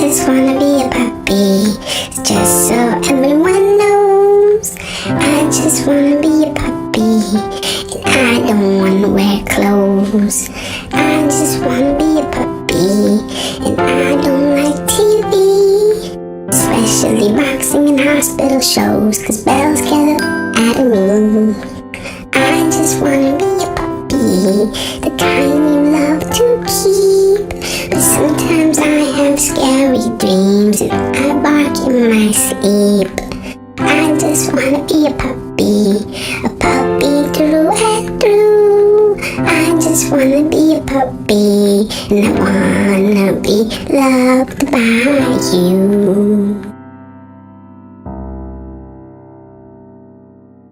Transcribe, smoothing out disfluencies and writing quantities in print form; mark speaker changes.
Speaker 1: just wanna be a puppy, just so everyone knows. I just wanna be a puppy, and I don't wanna wear clothes. I just wanna be a puppy, and I don't like TV, especially boxing and hospital shows, 'cause bells get up at me. I just wanna be a puppy, the kind you love to keep. But sometimes I have scary dreams and I bark in my sleep. I just wanna be a puppy through and through. I just wanna be a puppy, and I wanna be loved by you.